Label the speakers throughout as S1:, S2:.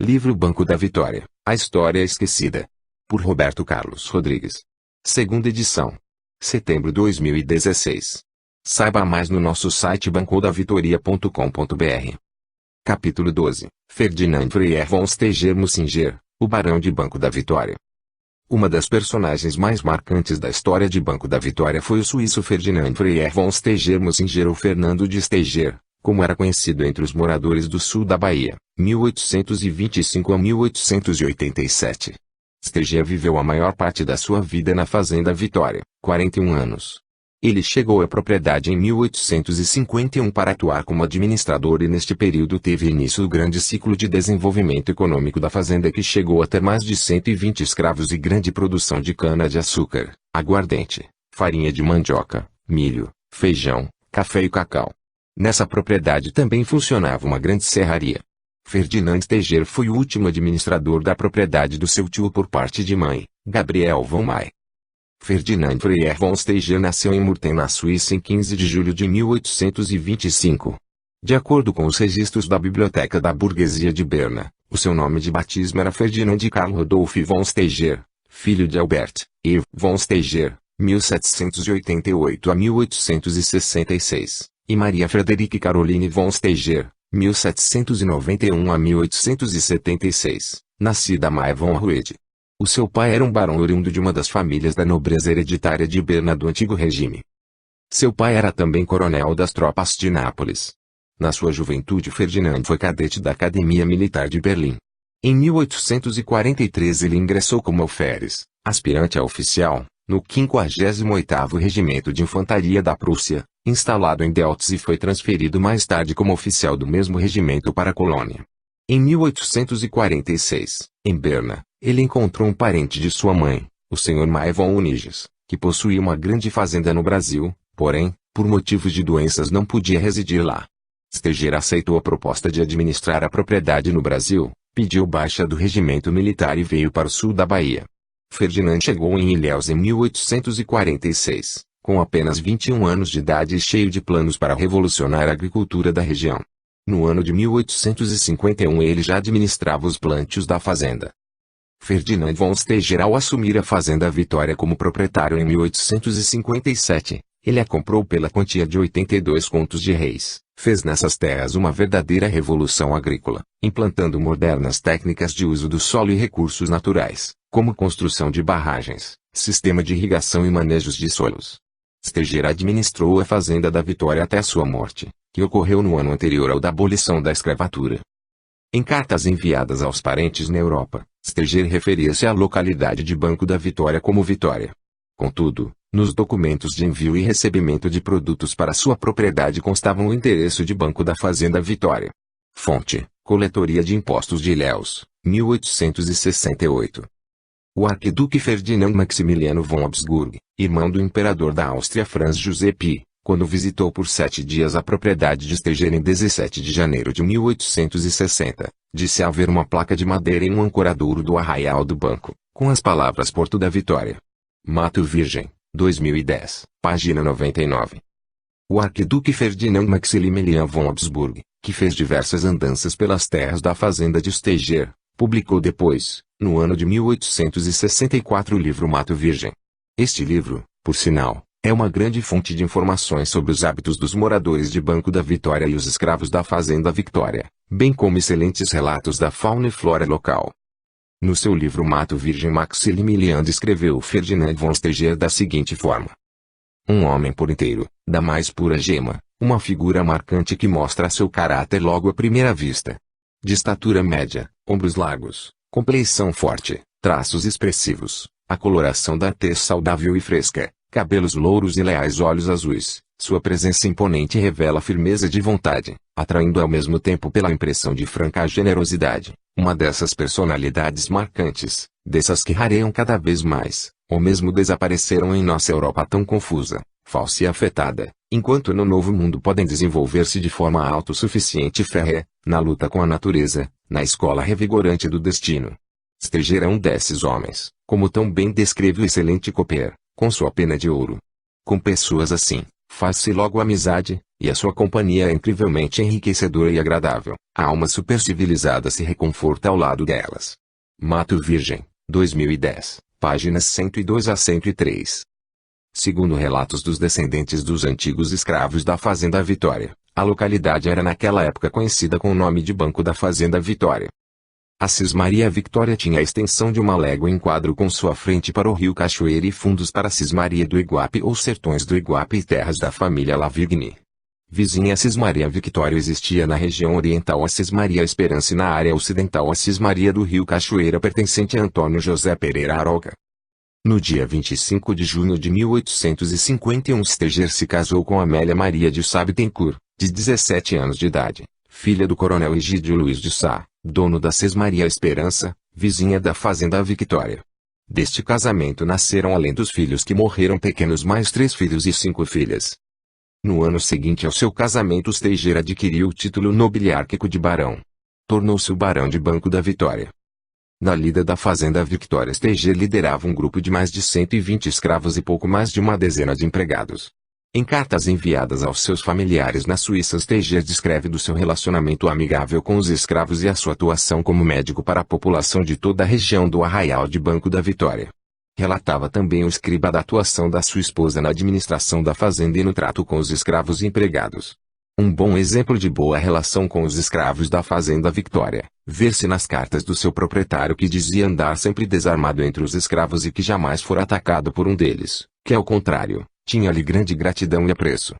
S1: Livro Banco da Vitória, A História Esquecida. Por Roberto Carlos Rodrigues. Segunda edição. Setembro 2016. Saiba mais no nosso site bancodavitoria.com.br. Capítulo 12. Ferdinand Freyer von Steger-Musinger, o Barão de Banco da Vitória. Uma das personagens mais marcantes da história de Banco da Vitória foi o suíço Ferdinand Freyer von Steger-Musinger ou Fernando de Steger, como era conhecido entre os moradores do sul da Bahia, 1825 a 1887. Steger viveu a maior parte da sua vida na Fazenda Vitória, 41 anos. Ele chegou à propriedade em 1851 para atuar como administrador e neste período teve início o grande ciclo de desenvolvimento econômico da fazenda que chegou a ter mais de 120 escravos e grande produção de cana-de-açúcar, aguardente, farinha de mandioca, milho, feijão, café e cacau. Nessa propriedade também funcionava uma grande serraria. Ferdinand Steger foi o último administrador da propriedade do seu tio por parte de mãe, Gabriel von May. Ferdinand Freyer von Steger nasceu em Murten, na Suíça em 15 de julho de 1825. De acordo com os registros da Biblioteca da Burguesia de Berna, o seu nome de batismo era Ferdinand Karl Rodolph von Steger, filho de Albert E. von Steger, 1788 a 1866. E Maria Frederique Caroline von Steger, 1791 a 1876, nascida May von Ruede. O seu pai era um barão oriundo de uma das famílias da nobreza hereditária de Berna do antigo regime. Seu pai era também coronel das tropas de Nápoles. Na sua juventude Ferdinand foi cadete da Academia Militar de Berlim. Em 1843 ele ingressou como alferes, aspirante a oficial, no 58º Regimento de Infantaria da Prússia, instalado em Delfts e foi transferido mais tarde como oficial do mesmo regimento para a colônia. Em 1846, em Berna, ele encontrou um parente de sua mãe, o Sr. May von Uniges, que possuía uma grande fazenda no Brasil, porém, por motivos de doenças não podia residir lá. Steger aceitou a proposta de administrar a propriedade no Brasil, pediu baixa do regimento militar e veio para o sul da Bahia. Ferdinand chegou em Ilhéus em 1846, com apenas 21 anos de idade e cheio de planos para revolucionar a agricultura da região. No ano de 1851 ele já administrava os plântios da fazenda. Ferdinand von Steger, ao assumir a Fazenda Vitória como proprietário em 1857, ele a comprou pela quantia de 82 contos de réis. Fez nessas terras uma verdadeira revolução agrícola, implantando modernas técnicas de uso do solo e recursos naturais, como construção de barragens, sistema de irrigação e manejos de solos. Steger administrou a Fazenda da Vitória até a sua morte, que ocorreu no ano anterior ao da abolição da escravatura. Em cartas enviadas aos parentes na Europa, Steger referia-se à localidade de Banco da Vitória como Vitória. Contudo, nos documentos de envio e recebimento de produtos para sua propriedade constavam o endereço de Banco da Fazenda Vitória. Fonte: Coletoria de Impostos de Ilhéus, 1868. O arquiduque Ferdinand Maximiliano von Habsburg, irmão do imperador da Áustria Franz Joseph I, quando visitou por 7 dias a propriedade de Steger em 17 de janeiro de 1860, disse haver uma placa de madeira em um ancoradouro do arraial do banco, com as palavras Porto da Vitória. Mato Virgem, 2010, página 99. O arquiduque Ferdinand Maximilian von Habsburg, que fez diversas andanças pelas terras da fazenda de Steger, publicou depois, no ano de 1864 o livro Mato Virgem. Este livro, por sinal, é uma grande fonte de informações sobre os hábitos dos moradores de Banco da Vitória e os escravos da Fazenda Vitória, bem como excelentes relatos da fauna e flora local. No seu livro Mato Virgem, Maximilian descreveu Ferdinand von Steger da seguinte forma: um homem por inteiro, da mais pura gema, uma figura marcante que mostra seu caráter logo à primeira vista. De estatura média, ombros largos, compleição forte, traços expressivos, a coloração da tez saudável e fresca, cabelos louros e leais olhos azuis, sua presença imponente revela firmeza de vontade, atraindo ao mesmo tempo pela impressão de franca generosidade. Uma dessas personalidades marcantes, dessas que rareiam cada vez mais, ou mesmo desapareceram em nossa Europa tão confusa, falsa e afetada, enquanto no Novo Mundo podem desenvolver-se de forma autossuficiente e férrea, na luta com a natureza, na escola revigorante do destino. Steger é um desses homens, como tão bem descreve o excelente Cooper, com sua pena de ouro. Com pessoas assim, Faz-se logo amizade, e a sua companhia é incrivelmente enriquecedora e agradável. A alma supercivilizada se reconforta ao lado delas. Mato Virgem, 2010, páginas 102 a 103. Segundo relatos dos descendentes dos antigos escravos da Fazenda Vitória, a localidade era naquela época conhecida com o nome de Banco da Fazenda Vitória. A Cismaria Victória tinha a extensão de 1 légua em quadro com sua frente para o rio Cachoeira e fundos para a Cismaria do Iguape ou Sertões do Iguape e terras da família Lavigne. Vizinha a Cismaria Victória existia na região oriental a Cismaria Esperança e na área ocidental a Cismaria do rio Cachoeira pertencente a Antônio José Pereira Aroca. No dia 25 de junho de 1851 Steger se casou com Amélia Maria de Sá Bittencourt, de 17 anos de idade, filha do coronel Egídio Luiz de Sá, dono da Cismaria Esperança, vizinha da Fazenda Victória. Deste casamento nasceram além dos filhos que morreram pequenos mais 3 filhos e 5 filhas. No ano seguinte ao seu casamento Steger adquiriu o título nobiliárquico de barão. Tornou-se o barão de Banco da Vitória. Na lida da Fazenda Victória Steger liderava um grupo de mais de 120 escravos e pouco mais de uma dezena de empregados. Em cartas enviadas aos seus familiares na Suíça Steger descreve do seu relacionamento amigável com os escravos e a sua atuação como médico para a população de toda a região do Arraial de Banco da Vitória. Relatava também o escriba da atuação da sua esposa na administração da fazenda e no trato com os escravos e empregados. Um bom exemplo de boa relação com os escravos da Fazenda Victória, vê-se nas cartas do seu proprietário que dizia andar sempre desarmado entre os escravos e que jamais fora atacado por um deles, que ao contrário, tinha-lhe grande gratidão e apreço.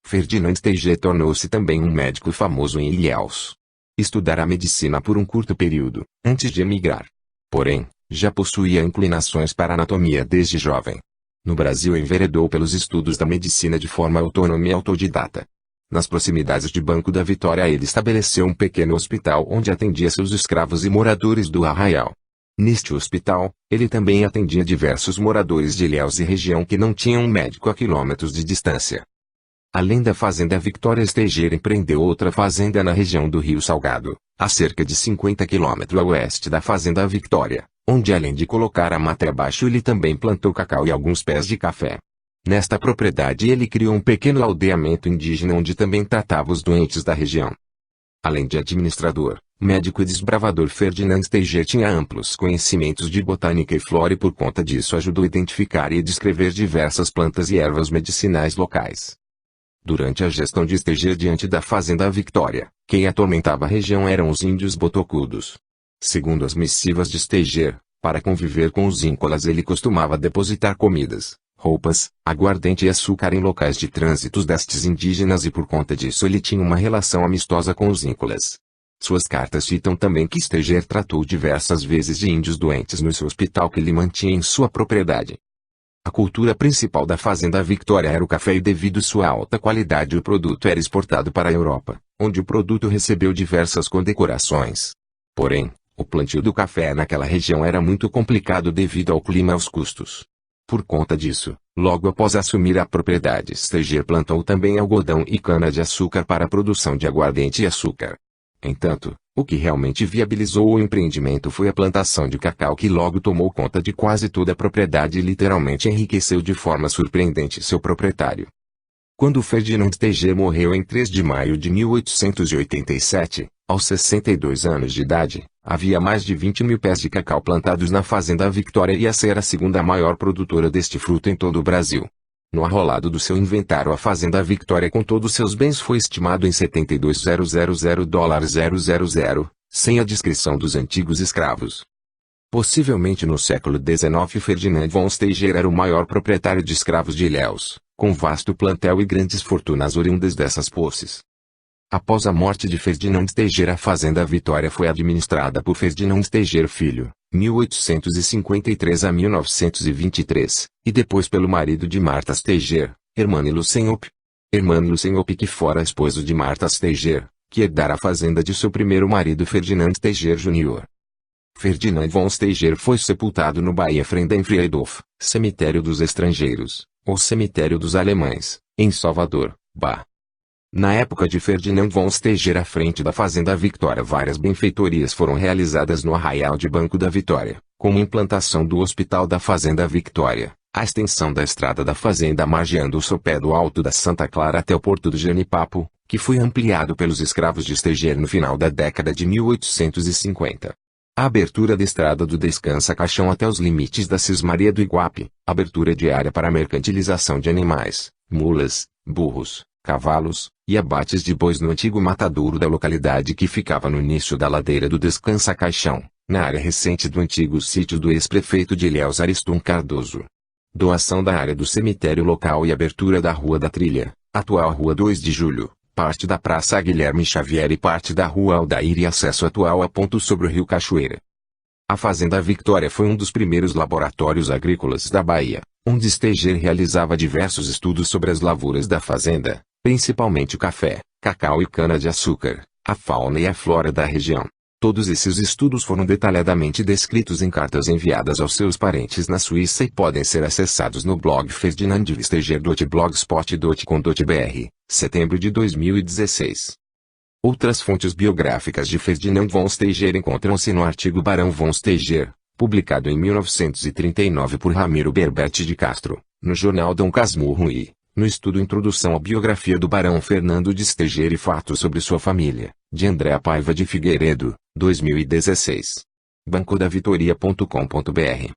S1: Ferdinand Steger tornou-se também um médico famoso em Ilhéus. Estudara medicina por um curto período, antes de emigrar. Porém, já possuía inclinações para a anatomia desde jovem. No Brasil enveredou pelos estudos da medicina de forma autônoma e autodidata. Nas proximidades de Banco da Vitória ele estabeleceu um pequeno hospital onde atendia seus escravos e moradores do Arraial. Neste hospital, ele também atendia diversos moradores de Ilhéus e região que não tinham um médico a quilômetros de distância. Além da Fazenda Victória Steger empreendeu outra fazenda na região do Rio Salgado, a cerca de 50 quilômetros a oeste da Fazenda Victória, onde além de colocar a mata abaixo ele também plantou cacau e alguns pés de café. Nesta propriedade ele criou um pequeno aldeamento indígena onde também tratava os doentes da região. Além de administrador, médico e desbravador Ferdinand Steger tinha amplos conhecimentos de botânica e flora e por conta disso ajudou a identificar e descrever diversas plantas e ervas medicinais locais. Durante a gestão de Steger diante da Fazenda Victória, quem atormentava a região eram os índios botocudos. Segundo as missivas de Steger, para conviver com os íncolas ele costumava depositar comidas, roupas, aguardente e açúcar em locais de trânsitos destes indígenas e por conta disso ele tinha uma relação amistosa com os íncolas. Suas cartas citam também que Steger tratou diversas vezes de índios doentes no seu hospital que ele mantinha em sua propriedade. A cultura principal da Fazenda Victória era o café e devido sua alta qualidade o produto era exportado para a Europa, onde o produto recebeu diversas condecorações. Porém, o plantio do café naquela região era muito complicado devido ao clima e aos custos. Por conta disso, logo após assumir a propriedade Steger plantou também algodão e cana-de-açúcar para a produção de aguardente e açúcar. Entanto, o que realmente viabilizou o empreendimento foi a plantação de cacau que logo tomou conta de quase toda a propriedade e literalmente enriqueceu de forma surpreendente seu proprietário. Quando Ferdinand Steger morreu em 3 de maio de 1887, aos 62 anos de idade, havia mais de 20 mil pés de cacau plantados na Fazenda Victória e essa era a segunda maior produtora deste fruto em todo o Brasil. No arrolado do seu inventário a Fazenda Victória com todos seus bens foi estimado em $72.000, sem a descrição dos antigos escravos. Possivelmente no século XIX Ferdinand von Steger era o maior proprietário de escravos de Ilhéus, com vasto plantel e grandes fortunas oriundas dessas posses. Após a morte de Ferdinand Steger a Fazenda Vitória foi administrada por Ferdinand Steger Filho, 1853 a 1923, e depois pelo marido de Marta Steger, Hermânilo Senhop. Hermânilo Senhop que fora esposo de Marta Steger, que herdara a fazenda de seu primeiro marido Ferdinand Steger Jr. Ferdinand von Steger foi sepultado no Bahia Friedenfriedhof, cemitério dos estrangeiros, ou cemitério dos alemães, em Salvador, Bahia. Na época de Ferdinand von Steger à frente da Fazenda Victória várias benfeitorias foram realizadas no Arraial de Banco da Vitória, como a implantação do Hospital da Fazenda Victória, A extensão da estrada da fazenda margeando o sopé do Alto da Santa Clara até o porto do Jenipapo, que foi ampliado pelos escravos de Esteger no final da década de 1850. A abertura da estrada do Descansa-Caixão até os limites da Cismaria do Iguape, abertura de área para mercantilização de animais, mulas, burros, cavalos, e abates de bois no antigo matadouro da localidade que ficava no início da ladeira do Descansa-Caixão, na área recente do antigo sítio do ex-prefeito de Ilhéus Ariston Cardoso. Doação da área do cemitério local e abertura da Rua da Trilha, atual Rua 2 de Julho, parte da Praça Guilherme Xavier e parte da Rua Aldair e acesso atual a ponto sobre o Rio Cachoeira. A Fazenda Victória foi um dos primeiros laboratórios agrícolas da Bahia, onde Esteger realizava diversos estudos sobre as lavouras da fazenda, principalmente o café, cacau e cana-de-açúcar, a fauna e a flora da região. Todos esses estudos foram detalhadamente descritos em cartas enviadas aos seus parentes na Suíça e podem ser acessados no blog ferdinandvesteger.blogspot.com.br, setembro de 2016. Outras fontes biográficas de Ferdinand von Steger encontram-se no artigo Barão von Steger, publicado em 1939 por Ramiro Berbete de Castro, no jornal Dom Casmurro e, no estudo Introdução à Biografia do Barão Fernando de Steger e Fatos sobre sua família, de Andréa Paiva de Figueiredo, 2016. bancodavitoria.com.br